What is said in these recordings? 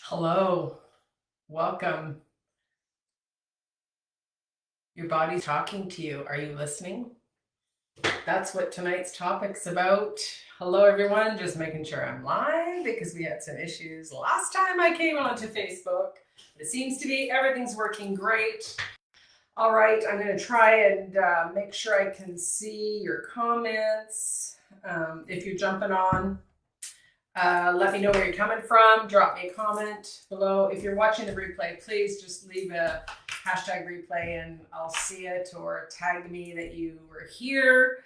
Hello, welcome. Your body's talking to you. Are you listening? That's what tonight's topic's about. Hello, everyone. Just making sure I'm live because we had some issues last time I came onto Facebook. But it seems to be everything's working great. All right, I'm going to try and make sure I can see your comments. If you're jumping on, let me know where you're coming from. Drop me a comment below. If you're watching the replay, please just leave a hashtag replay and I'll see it, or tag me that you were here.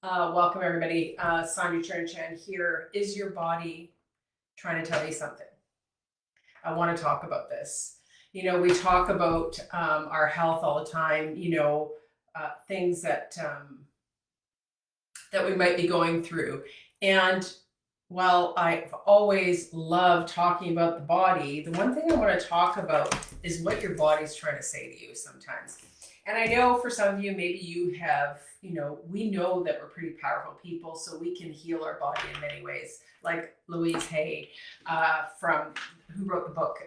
Welcome, everybody. Sandra Chernchan here. Is your body trying to tell you something? I want to talk about this. You know, we talk about our health all the time, things that we might be going through. And while I've always loved talking about the body, the one thing I want to talk about is what your body's trying to say to you sometimes. And I know for some of you, maybe you have, we know that we're pretty powerful people, so we can heal our body in many ways. Like Louise Hay, who wrote the book,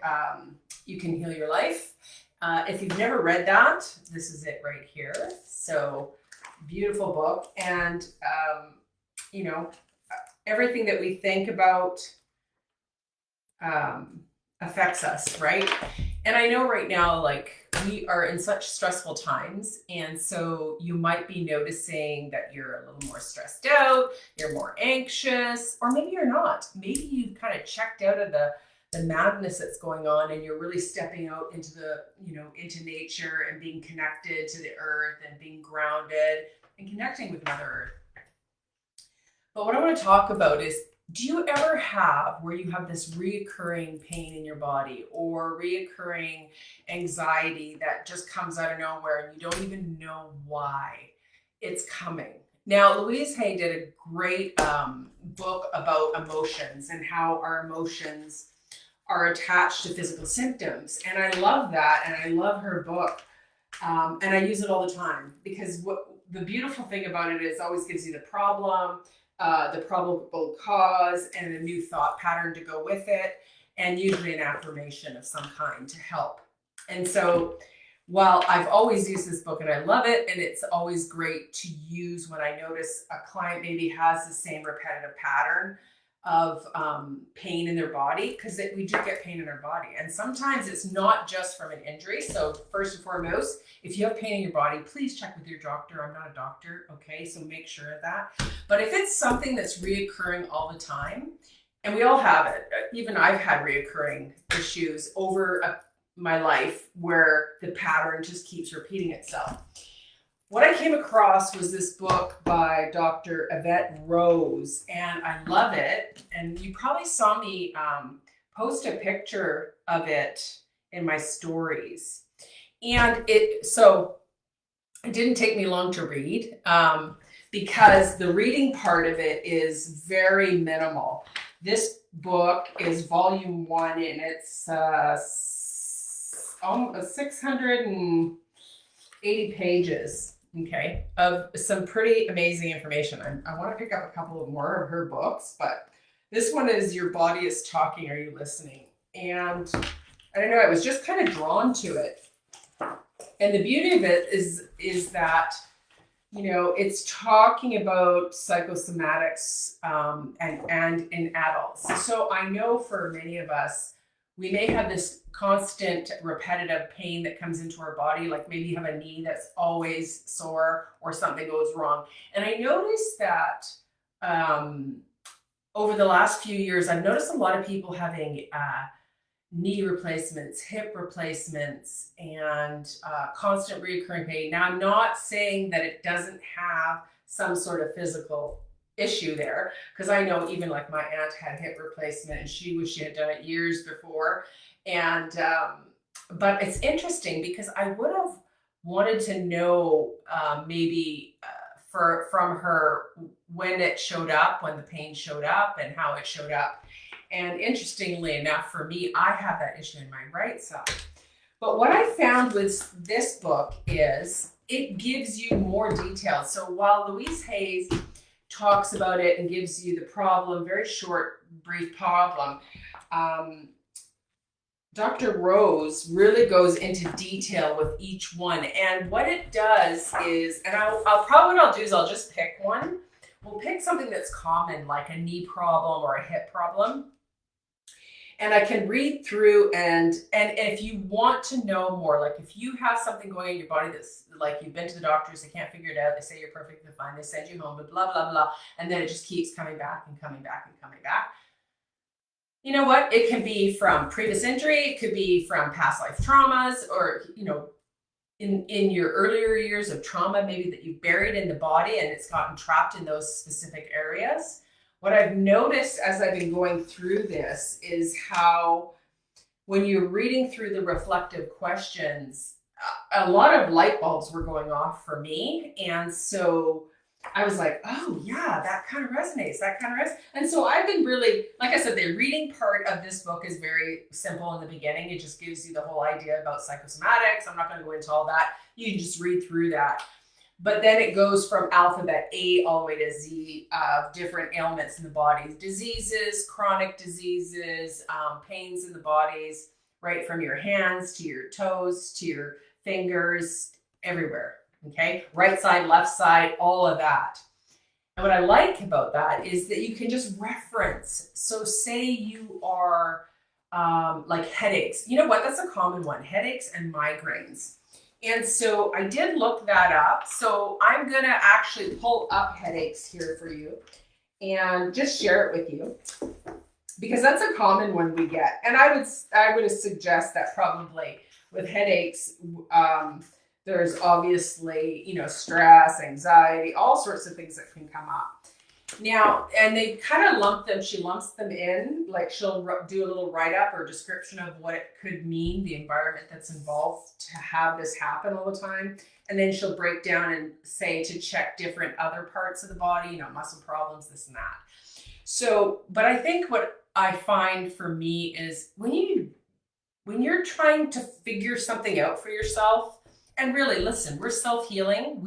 You Can Heal Your Life. If you've never read that, this is it right here. So beautiful book. And, everything that we think about affects us, right? And I know right now, like, we are in such stressful times. And so you might be noticing that you're a little more stressed out, you're more anxious, or maybe you're not. Maybe you've kind of checked out of the madness that's going on and you're really stepping out into into nature and being connected to the earth and being grounded and connecting with Mother Earth. But what I want to talk about is, do you ever have where you have this reoccurring pain in your body or reoccurring anxiety that just comes out of nowhere and you don't even know why it's coming? Now, Louise Hay did a great book about emotions and how our emotions are attached to physical symptoms. And I love that. And I love her book. And I use it all the time because the beautiful thing about it is it always gives you the problem, the probable cause, and a new thought pattern to go with it, and usually an affirmation of some kind to help. And so while I've always used this book and I love it, and it's always great to use when I notice a client maybe has the same repetitive pattern of pain in their body, because we do get pain in our body. And sometimes it's not just from an injury. So first and foremost, if you have pain in your body, please check with your doctor. I'm not a doctor, okay? So make sure of that. But if it's something that's reoccurring all the time, and we all have it, even I've had reoccurring issues over my life where the pattern just keeps repeating itself. What I came across was this book by Dr. Yvette Rose, and I love it. And you probably saw me post a picture of it in my stories. And it didn't take me long to read because the reading part of it is very minimal. This book is volume 1, and it's 680 pages. Okay, of some pretty amazing information. I want to pick up a couple of more of her books, but this one is Your Body is Talking, Are You Listening? And I don't know, I was just kind of drawn to it. And the beauty of it is that, it's talking about psychosomatics and in adults. So I know for many of us, we may have this constant repetitive pain that comes into our body, like maybe you have a knee that's always sore or something goes wrong. And I noticed that over the last few years, I've noticed a lot of people having knee replacements, hip replacements, and constant recurring pain. Now, I'm not saying that it doesn't have some sort of physical issue there, because I know even like my aunt had hip replacement and she had done it years before. And but it's interesting because I would have wanted to know maybe from her when it showed up, when the pain showed up and how it showed up. And interestingly enough, for me, I have that issue in my right side. But what I found with this book is it gives you more details. So while Louise Hay talks about it and gives you the problem, very short, brief problem, Dr. Rose really goes into detail with each one. And what it does is, and I'll probably what I'll do is I'll just pick one. We'll pick something that's common, like a knee problem or a hip problem. And I can read through and if you want to know more, like if you have something going in your body that's like you've been to the doctors, they can't figure it out, they say you're perfectly fine, they send you home, but blah, blah, blah. And then it just keeps coming back and coming back and coming back. You know what? It can be from previous injury, it could be from past life traumas, or, you know, in your earlier years of trauma, maybe that you've buried in the body and it's gotten trapped in those specific areas. What I've noticed as I've been going through this is how when you're reading through the reflective questions, a lot of light bulbs were going off for me. And so I was like, oh yeah, that kind of resonates, And so I've been really, like I said, the reading part of this book is very simple in the beginning. It just gives you the whole idea about psychosomatics. I'm not going to go into all that. You can just read through that. But then it goes from alphabet A all the way to Z of different ailments in the body, diseases, chronic diseases, pains in the bodies, right from your hands to your toes to your fingers, everywhere. Okay, right side, left side, all of that. And what I like about that is that you can just reference. So say you are like headaches. You know what? That's a common one, headaches and migraines. And so I did look that up. So I'm going to actually pull up headaches here for you and just share it with you because that's a common one we get. And I would suggest that probably with headaches, there's obviously, you know, stress, anxiety, all sorts of things that can come up. Now, and they kind of lump them, she lumps them in, like she'll do a little write-up or description of what it could mean, the environment that's involved to have this happen all the time. And then she'll break down and say to check different other parts of the body, you know, muscle problems, this and that. So, but I think what I find for me is when you're trying to figure something out for yourself, and really, listen, we're self-healing.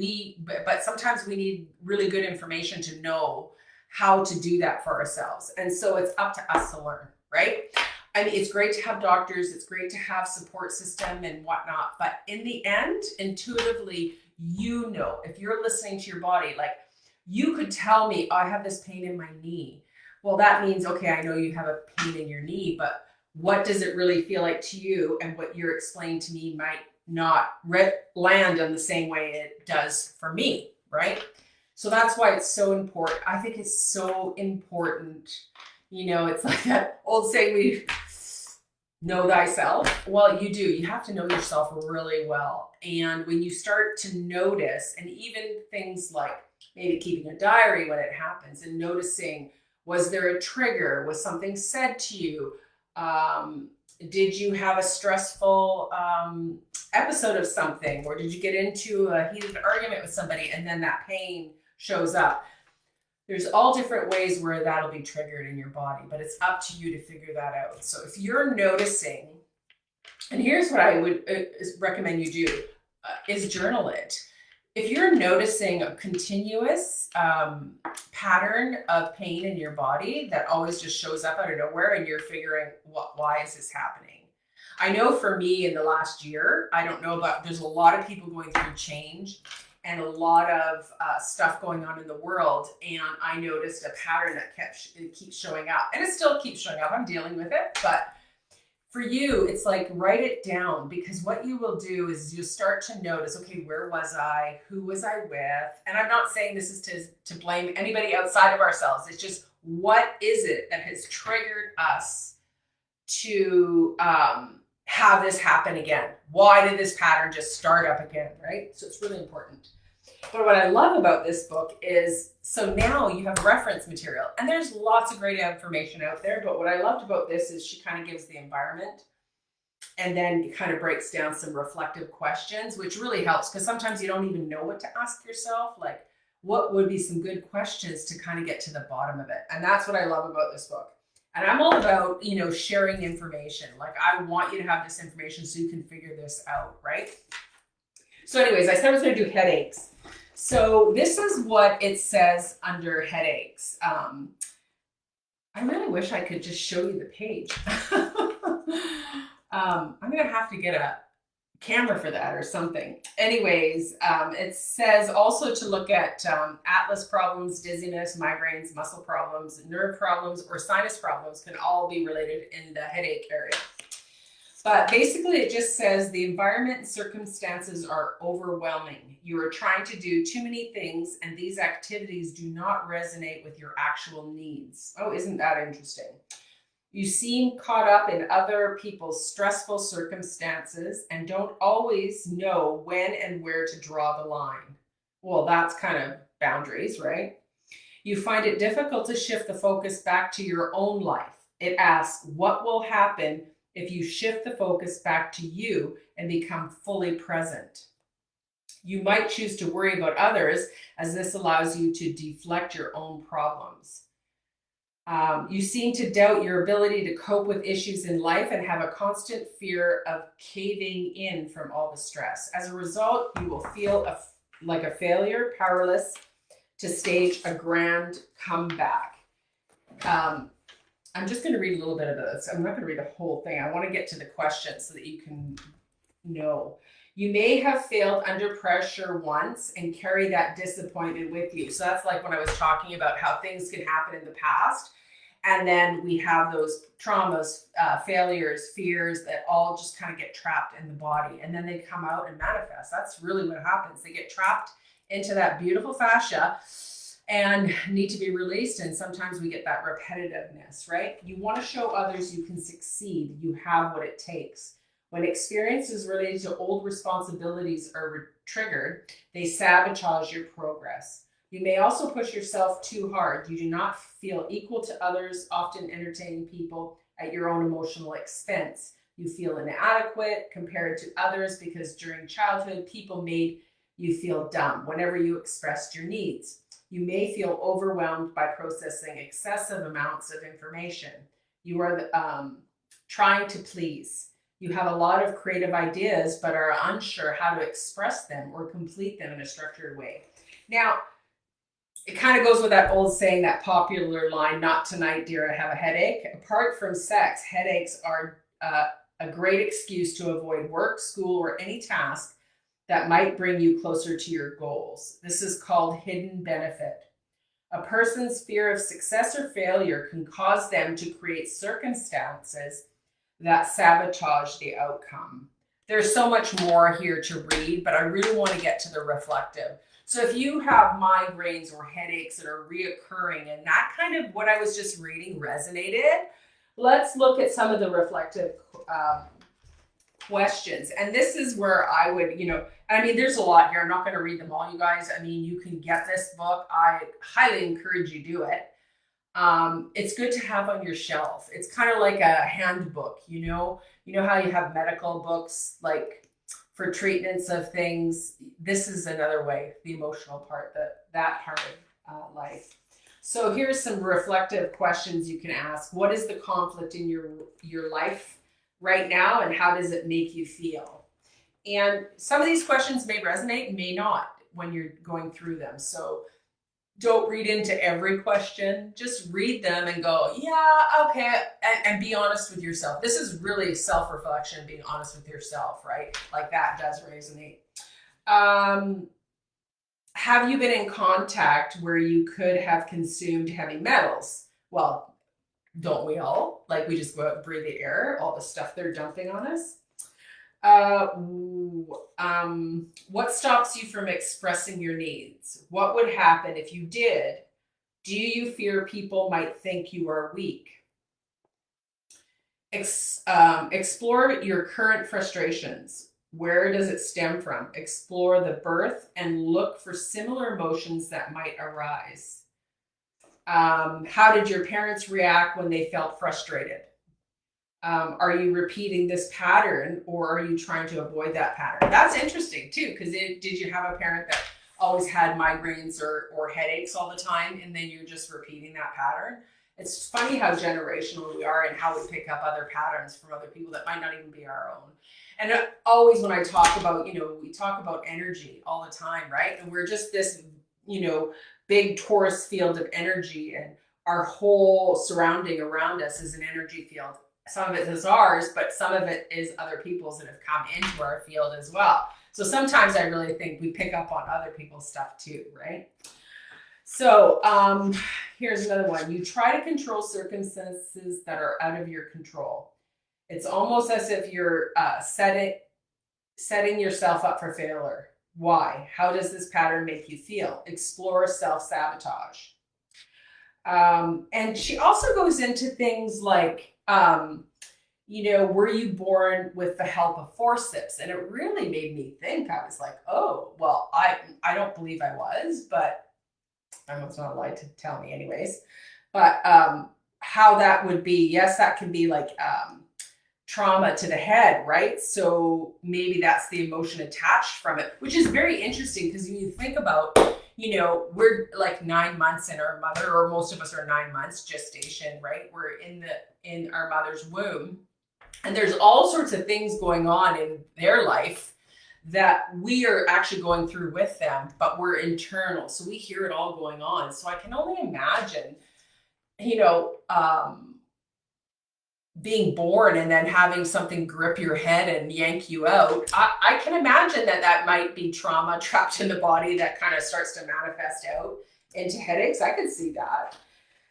But sometimes we need really good information to know how to do that for ourselves. And so it's up to us to learn, right? I mean, it's great to have doctors. It's great to have support system and whatnot. But in the end, intuitively, you know, if you're listening to your body, like you could tell me, oh, I have this pain in my knee. Well, that means, okay, I know you have a pain in your knee, but what does it really feel like to you? And what you're explaining to me might not land in the same way it does for me, right? So that's why it's so important. I think it's so important. You know, it's like that old saying, we know thyself. Well, you do. You have to know yourself really well. And when you start to notice, and even things like maybe keeping a diary when it happens and noticing, was there a trigger? Was something said to you? Did you have a stressful episode of something, or did you get into a heated argument with somebody and then that pain shows up? There's all different ways where that'll be triggered in your body, but it's up to you to figure that out. So if you're noticing, and here's what I would recommend you do, is journal it. If you're noticing a continuous pattern of pain in your body that always just shows up out of nowhere and you're figuring, why is this happening? I know for me in the last year, I don't know about, there's a lot of people going through change and a lot of stuff going on in the world. And I noticed a pattern that keeps showing up, and it still keeps showing up. I'm dealing with it, but for you, it's like, write it down, because what you will do is you'll start to notice, okay, where was I? Who was I with? And I'm not saying this is to blame anybody outside of ourselves. It's just, what is it that has triggered us to have this happen again? Why did this pattern just start up again, right? So it's really important. But what I love about this book is, so now you have reference material, and there's lots of great information out there. But what I loved about this is she kind of gives the environment and then kind of breaks down some reflective questions, which really helps, because sometimes you don't even know what to ask yourself. Like, what would be some good questions to kind of get to the bottom of it? And that's what I love about this book. And I'm all about, you know, sharing information. Like, I want you to have this information so you can figure this out, right? So anyways, I said I was going to do headaches. So this is what it says under headaches. I really wish I could just show you the page. I'm going to have to get a camera for that or something. Anyways, it says also to look at atlas problems, dizziness, migraines, muscle problems, nerve problems, or sinus problems can all be related in the headache area. But basically, it just says the environment and circumstances are overwhelming. You are trying to do too many things, and these activities do not resonate with your actual needs. Oh, isn't that interesting? You seem caught up in other people's stressful circumstances and don't always know when and where to draw the line. Well, that's kind of boundaries, right? You find it difficult to shift the focus back to your own life. It asks, what will happen if you shift the focus back to you and become fully present? You might choose to worry about others, as this allows you to deflect your own problems. You seem to doubt your ability to cope with issues in life and have a constant fear of caving in from all the stress. As a result, you will feel like a failure, powerless to stage a grand comeback. I'm just going to read a little bit of this. I'm not going to read the whole thing. I want to get to the question so that you can know. You may have failed under pressure once and carry that disappointment with you. So that's like when I was talking about how things can happen in the past. And then we have those traumas, failures, fears that all just kind of get trapped in the body. And then they come out and manifest. That's really what happens. They get trapped into that beautiful fascia and need to be released. And sometimes we get that repetitiveness, right? You want to show others you can succeed. You have what it takes. When experiences related to old responsibilities are triggered, they sabotage your progress. You may also push yourself too hard. You do not feel equal to others, often entertaining people at your own emotional expense. You feel inadequate compared to others because during childhood, people made you feel dumb whenever you expressed your needs. You may feel overwhelmed by processing excessive amounts of information. You are trying to please. You have a lot of creative ideas, but are unsure how to express them or complete them in a structured way. Now, it kind of goes with that old saying, that popular line, not tonight, dear, I have a headache. Apart from sex, headaches are a great excuse to avoid work, school, or any task that might bring you closer to your goals. This is called hidden benefit. A person's fear of success or failure can cause them to create circumstances that sabotage the outcome. There's so much more here to read, but I really want to get to the reflective. So if you have migraines or headaches that are reoccurring and that kind of what I was just reading resonated, let's look at some of the reflective questions. And this is where I would, I mean, there's a lot here. I'm not going to read them all, you guys. I mean, you can get this book. I highly encourage you do it. It's good to have on your shelf. It's kind of like a handbook, you know how you have medical books, like for treatments of things. This is another way, the emotional part, that part of life. So here's some reflective questions you can ask. What is the conflict in your life right now, and how does it make you feel? And some of these questions may resonate, may not when you're going through them. So don't read into every question. Just read them and go, yeah, okay, and be honest with yourself. This is really self-reflection, being honest with yourself, right? Like that does resonate. Have you been in contact where you could have consumed heavy metals? Well, don't we all? Like, we just go out and breathe the air, all the stuff they're dumping on us. What stops you from expressing your needs? What would happen if you did? Do you fear people might think you are weak? Explore your current frustrations. Where does it stem from? Explore the birth and look for similar emotions that might arise. How did your parents react when they felt frustrated? Are you repeating this pattern, or are you trying to avoid that pattern? That's interesting too, because did you have a parent that always had migraines or headaches all the time, and then you're just repeating that pattern? It's funny how generational we are and how we pick up other patterns from other people that might not even be our own. And always when I talk about, we talk about energy all the time, right? And we're just this, big torus field of energy, and our whole surrounding around us is an energy field. Some of it is ours, but some of it is other people's that have come into our field as well. So sometimes I really think we pick up on other people's stuff too, right? So here's another one. You try to control circumstances that are out of your control. It's almost as if you're setting yourself up for failure. Why? How does this pattern make you feel? Explore self-sabotage. And she also goes into things like, were you born with the help of forceps? And it really made me think. I was like, oh, well, I don't believe I was, but I know it's not a lie to tell me anyways. But how that would be, yes, that can be like trauma to the head, right? So maybe that's the emotion attached from it, which is very interesting because when you think about, we're like 9 months in our mother, or most of us are 9 months gestation, right? We're in our mother's womb, and there's all sorts of things going on in their life that we are actually going through with them, but we're internal, so we hear it all going on. So I can only imagine, being born and then having something grip your head and yank you out. I can imagine that might be trauma trapped in the body that kind of starts to manifest out into headaches. I could see that.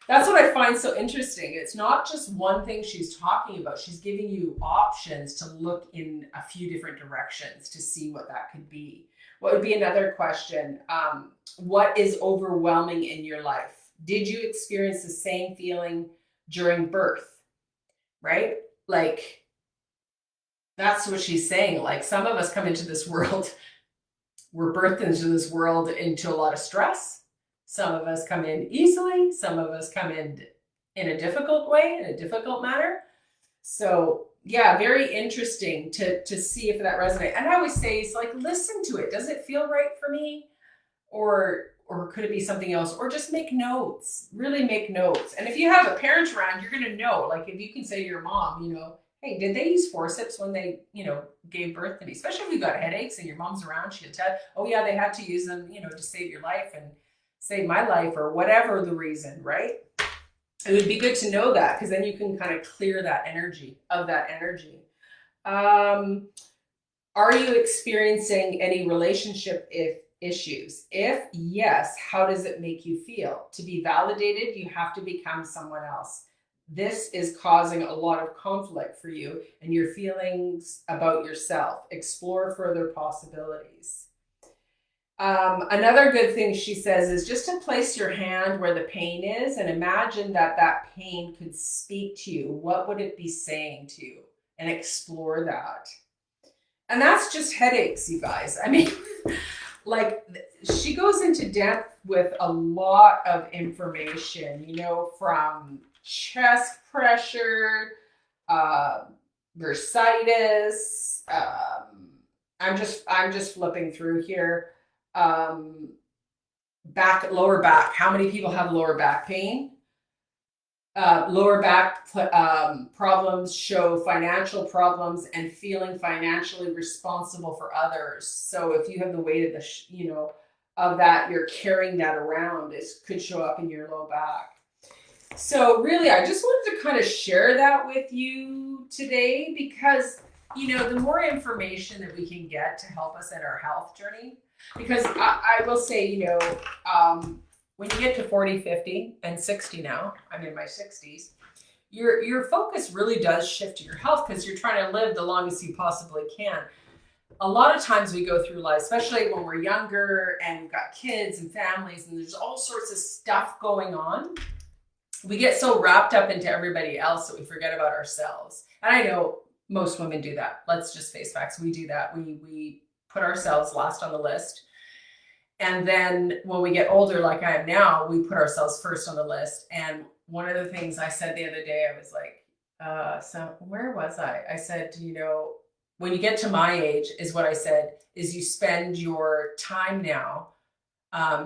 That's what I find so interesting. It's not just one thing she's talking about. She's giving you options to look in a few different directions to see what that could be. What would be another question? What is overwhelming in your life? Did you experience the same feeling during birth? Right? Like, that's what she's saying. Like, some of us come into this world, we're birthed into this world into a lot of stress. Some of us come in easily. Some of us come in a difficult way, in a difficult manner. So yeah, very interesting to see if that resonates. And I always say, it's like, listen to it. Does it feel right for me? Or could it be something else? Or just make notes, really make notes. And if you have a parent around, you're going to know, like if you can say to your mom, hey, did they use forceps when they, gave birth to me? Especially if you've got headaches and your mom's around, she'll tell, oh yeah, they had to use them, to save your life and save my life, or whatever the reason, right? It would be good to know that, because then you can kind of clear that energy. Are you experiencing any relationship issues? If yes, how does it make you feel? To be validated, you have to become someone else. This is causing a lot of conflict for you and your feelings about yourself. Explore further possibilities. Another good thing she says is just to place your hand where the pain is and imagine that pain could speak to you. What would it be saying to you? And explore that. And that's just headaches, you guys. I mean, like, she goes into depth with a lot of information, from chest pressure, bursitis. I'm just flipping through here. Lower back. How many people have lower back pain? Lower back problems show financial problems and feeling financially responsible for others. So if you have the weight of of that, you're carrying that around, it could show up in your low back. So really, I just wanted to kind of share that with you today because, the more information that we can get to help us in our health journey, because I will say, when you get to 40, 50, and 60 now, I'm in my 60s, your focus really does shift to your health because you're trying to live the longest you possibly can. A lot of times we go through life, especially when we're younger and we've got kids and families and there's all sorts of stuff going on. We get so wrapped up into everybody else that we forget about ourselves. And I know most women do that. Let's just face facts. We do that. We put ourselves last on the list. And then when we get older, like I am now, we put ourselves first on the list. And one of the things I said the other day, I was like, so where was I? I said, when you get to my age, is what I said, is you spend your time now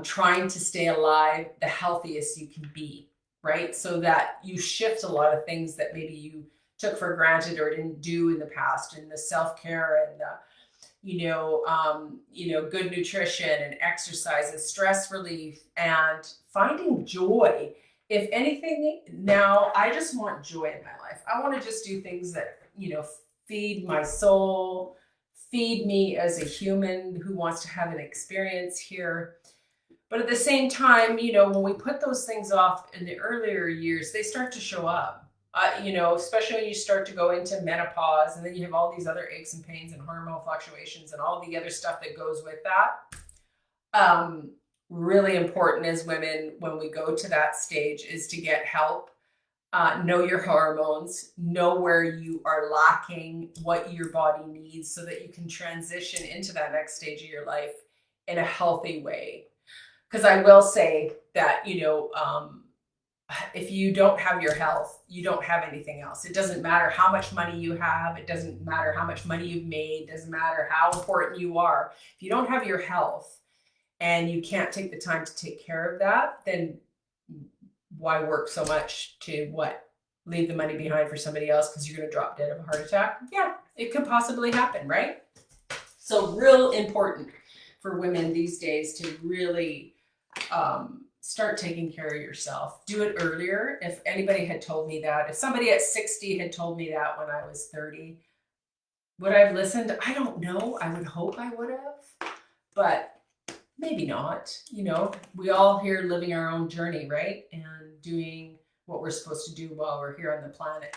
trying to stay alive the healthiest you can be, right? So that you shift a lot of things that maybe you took for granted or didn't do in the past, and the self-care and the good nutrition and exercise and stress relief and finding joy if anything, now I just want joy in my life. I want to just do things that, feed my soul, feed me as a human who wants to have an experience here. But at the same time, when we put those things off in the earlier years, they start to show up. Especially when you start to go into menopause, and then you have all these other aches and pains and hormone fluctuations and all the other stuff that goes with that. Really important as women when we go to that stage is to get help. Know your hormones, know where you are lacking, what your body needs, so that you can transition into that next stage of your life in a healthy way. Because I will say that, if you don't have your health, you don't have anything else. It doesn't matter how much money you have. It doesn't matter how much money you've made. It doesn't matter how important you are. If you don't have your health and you can't take the time to take care of that, then why work so much to leave the money behind for somebody else because you're going to drop dead of a heart attack? Yeah, it could possibly happen, right? So real important for women these days to really start taking care of yourself. Do it earlier. If anybody had told me that, if somebody at 60 had told me that when I was 30, would I have listened? I don't know. I would hope I would have, but maybe not. We all here living our own journey, right? And doing what we're supposed to do while we're here on the planet.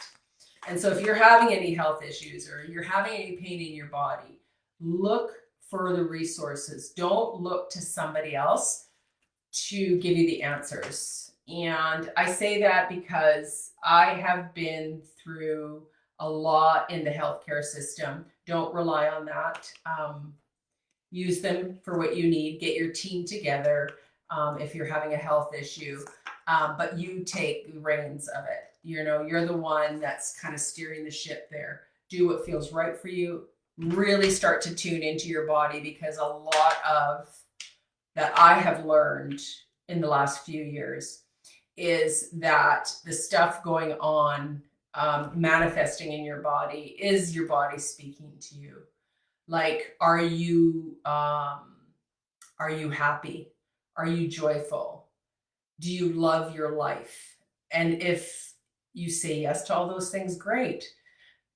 And so if you're having any health issues or you're having any pain in your body, look for the resources. Don't look to somebody else to give you the answers. And I say that because I have been through a lot in the healthcare system. Don't rely on that. Use them for what you need. Get your team together if you're having a health issue, but you take the reins of it. You're the one that's kind of steering the ship there. Do what feels right for you. Really start to tune into your body, because a lot of that I have learned in the last few years is that the stuff going on, manifesting in your body, is your body speaking to you. Like, are you happy? Are you joyful? Do you love your life? And if you say yes to all those things, great.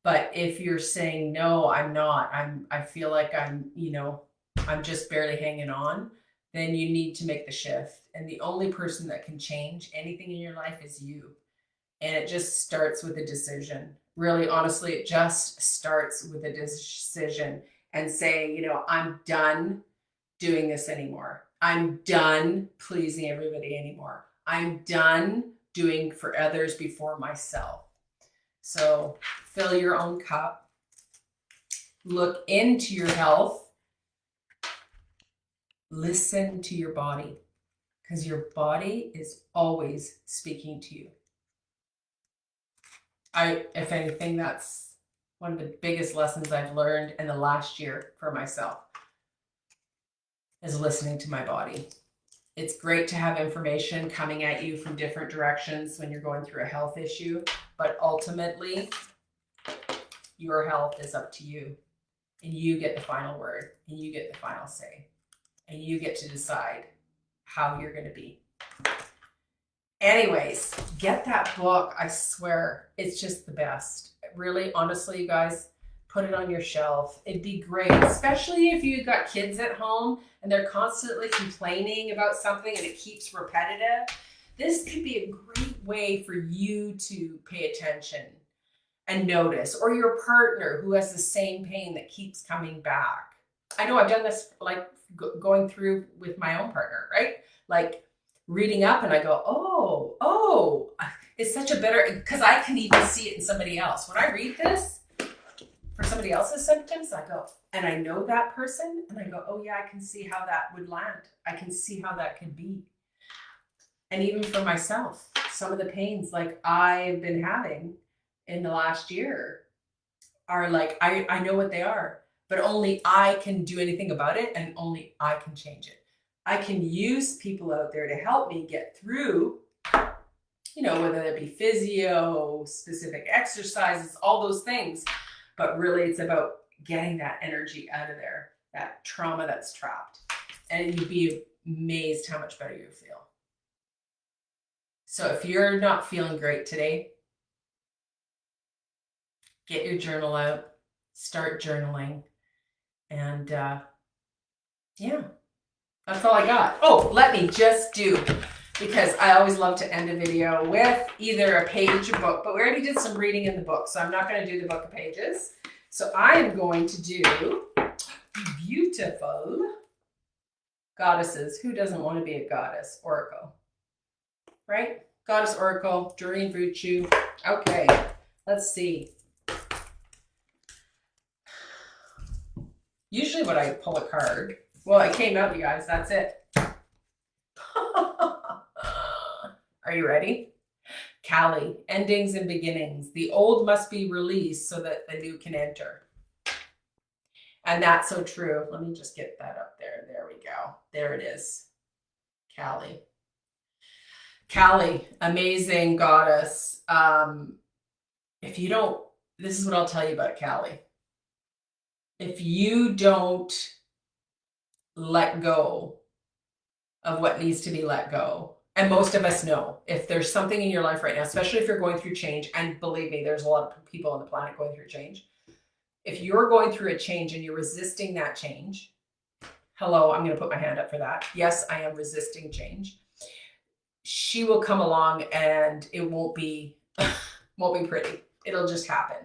But if you're saying, no, I'm not, I feel like I'm just barely hanging on, then you need to make the shift. And the only person that can change anything in your life is you. And it just starts with a decision. Really, honestly, it just starts with a decision and saying, I'm done doing this anymore. I'm done pleasing everybody anymore. I'm done doing for others before myself. So fill your own cup. Look into your health. Listen to your body, because your body is always speaking to you. If anything, that's one of the biggest lessons I've learned in the last year for myself, is listening to my body. It's great to have information coming at you from different directions when you're going through a health issue, but ultimately, your health is up to you, and you get the final word, and you get the final say, and you get to decide how you're going to be. Anyways, get that book. I swear, it's just the best. Really, honestly, you guys, put it on your shelf. It'd be great, especially if you've got kids at home and they're constantly complaining about something and it keeps repetitive. This could be a great way for you to pay attention and notice, or your partner who has the same pain that keeps coming back. I know I've done this, like going through with my own partner, right? Like reading up, and I go, oh, it's such a better, because I can even see it in somebody else. When I read this for somebody else's symptoms, I go, and I know that person, and I go, oh yeah, I can see how that would land. I can see how that could be. And even for myself, some of the pains like I've been having in the last year are like, I know what they are, but only I can do anything about it, and only I can change it. I can use people out there to help me get through, whether it be physio, specific exercises, all those things. But really, it's about getting that energy out of there, that trauma that's trapped. And you'd be amazed how much better you feel. So if you're not feeling great today, get your journal out, start journaling, and yeah, that's all I got. Oh, let me just do, because I always love to end a video with either a page or book, but we already did some reading in the book, so I'm not going to do the book of pages. So I am going to do beautiful goddesses. Who doesn't want to be a goddess? Oracle, right? Goddess Oracle, Doreen Virtue. Okay, let's see. Usually when I pull a card, well, it came out, you guys, that's it. Are you ready? Kali, endings and beginnings. The old must be released so that the new can enter. And that's so true. Let me just get that up there. There we go. There it is. Kali. Kali, amazing goddess. If you don't, this is what I'll tell you about Kali. If you don't let go of what needs to be let go, and most of us know, if there's something in your life right now, especially if you're going through change, and believe me, there's a lot of people on the planet going through change. If you're going through a change and you're resisting that change, hello, I'm going to put my hand up for that. Yes, I am resisting change. She will come along and it won't be pretty. It'll just happen.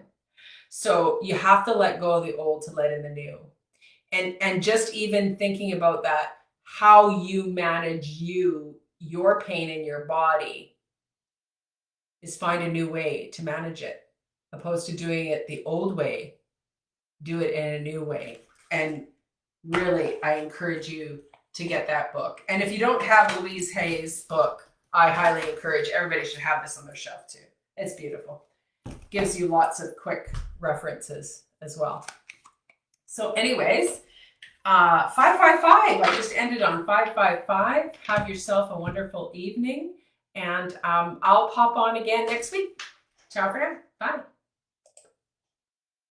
So you have to let go of the old to let in the new. And just even thinking about that, how you manage your pain in your body is find a new way to manage it, opposed to doing it the old way. Do it in a new way. And really, I encourage you to get that book. And if you don't have Louise Hay's book, I highly encourage, everybody should have this on their shelf too. It's beautiful. Gives you lots of quick references as well. So anyways, 555. I just ended on 555. Have yourself a wonderful evening. And I'll pop on again next week. Ciao for now. Bye.